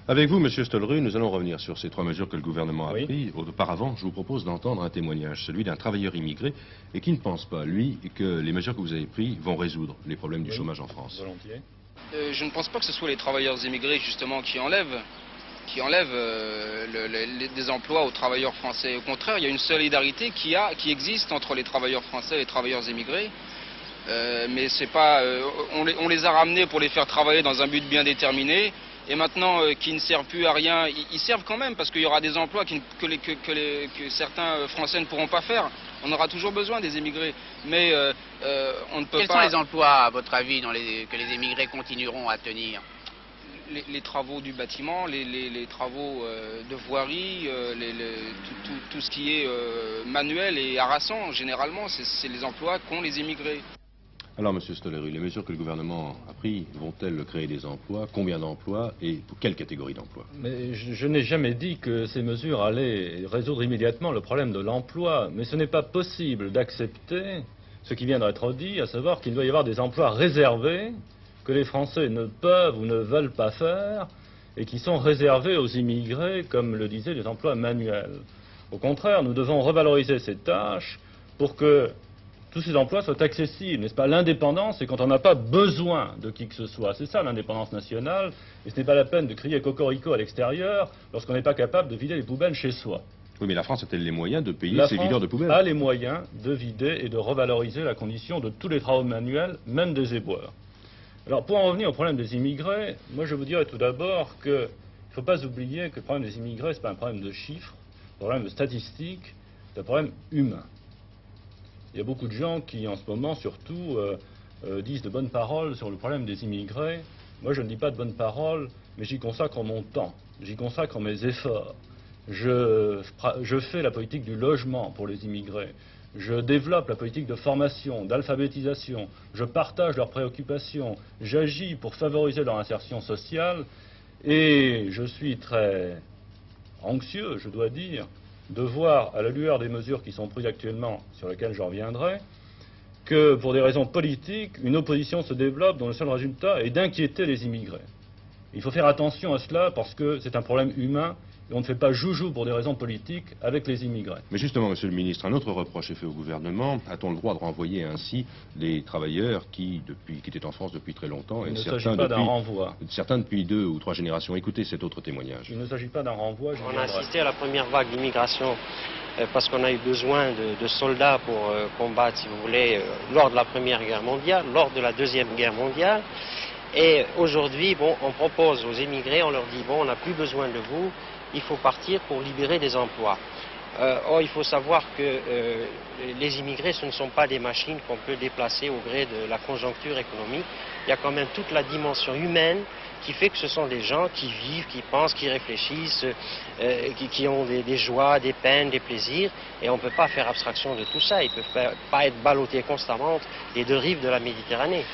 Avec vous, Monsieur Stollery, nous allons revenir sur ces 3 mesures que le gouvernement a Oui. prises. Auparavant, je vous propose d'entendre un témoignage, celui d'un travailleur immigré, et qui ne pense pas, lui, que les mesures que vous avez prises vont résoudre les problèmes du Oui. chômage en France. Volontiers. Je ne pense pas que ce soit les travailleurs immigrés justement qui enlèvent des emplois aux travailleurs français. Au contraire, il y a une solidarité qui existe entre les travailleurs français et les travailleurs immigrés. Mais c'est pas, on les a ramenés pour les faire travailler dans un but bien déterminé. Et maintenant, qui ne servent plus à rien, ils servent quand même parce qu'il y aura des emplois que certains Français ne pourront pas faire. On aura toujours besoin des émigrés, mais on ne peut Quels pas... sont les emplois, à votre avis, que les émigrés continueront à tenir? Les travaux du bâtiment, les travaux de voirie, tout ce qui est manuel et harassant, généralement, c'est les emplois qu'ont les émigrés. Alors, Monsieur Stollery, les mesures que le gouvernement a prises vont-elles créer des emplois? Combien d'emplois? Et pour quelle catégorie d'emplois? Mais je n'ai jamais dit que ces mesures allaient résoudre immédiatement le problème de l'emploi. Mais ce n'est pas possible d'accepter ce qui vient d'être dit, à savoir qu'il doit y avoir des emplois réservés que les Français ne peuvent ou ne veulent pas faire et qui sont réservés aux immigrés, comme le disaient les emplois manuels. Au contraire, nous devons revaloriser ces tâches pour que tous ces emplois soient accessibles, n'est-ce pas? L'indépendance, c'est quand on n'a pas besoin de qui que ce soit. C'est ça l'indépendance nationale, et ce n'est pas la peine de crier cocorico à l'extérieur lorsqu'on n'est pas capable de vider les poubelles chez soi. Oui, mais la France a-t-elle les moyens de payer La ses France videurs de poubelles? a les moyens de vider et de revaloriser la condition de tous les travaux manuels, même des éboueurs. Alors, pour en revenir au problème des immigrés, moi je vous dirais tout d'abord qu'il ne faut pas oublier que le problème des immigrés, ce n'est pas un problème de chiffres, un problème de statistiques, c'est un problème humain. Il y a beaucoup de gens qui, en ce moment, surtout, disent de bonnes paroles sur le problème des immigrés. Moi, je ne dis pas de bonnes paroles, mais j'y consacre mon temps, j'y consacre mes efforts. Je fais la politique du logement pour les immigrés. Je développe la politique de formation, d'alphabétisation. Je partage leurs préoccupations. J'agis pour favoriser leur insertion sociale. Et je suis très anxieux, je dois dire, de voir, à la lueur des mesures qui sont prises actuellement, sur lesquelles j'en reviendrai, que pour des raisons politiques, une opposition se développe dont le seul résultat est d'inquiéter les immigrés. Il faut faire attention à cela parce que c'est un problème humain et on ne fait pas joujou pour des raisons politiques avec les immigrés. Mais justement, Monsieur le Ministre, un autre reproche est fait au gouvernement. A-t-on le droit de renvoyer ainsi les travailleurs qui étaient en France depuis très longtemps? Il ne s'agit pas d'un renvoi. Certains depuis 2 ou 3 générations. Écoutez cet autre témoignage. Il ne s'agit pas d'un renvoi. On a assisté à la première vague d'immigration parce qu'on a eu besoin de soldats pour combattre, si vous voulez, lors de la Première Guerre mondiale, lors de la Deuxième Guerre mondiale. Et aujourd'hui, bon, on propose aux émigrés, on leur dit, bon, on n'a plus besoin de vous, il faut partir pour libérer des emplois. Or, il faut savoir que les immigrés, ce ne sont pas des machines qu'on peut déplacer au gré de la conjoncture économique. Il y a quand même toute la dimension humaine qui fait que ce sont des gens qui vivent, qui pensent, qui réfléchissent, qui ont des joies, des peines, des plaisirs. Et on ne peut pas faire abstraction de tout ça. Ils ne peuvent pas être ballottés constamment des 2 rives de la Méditerranée.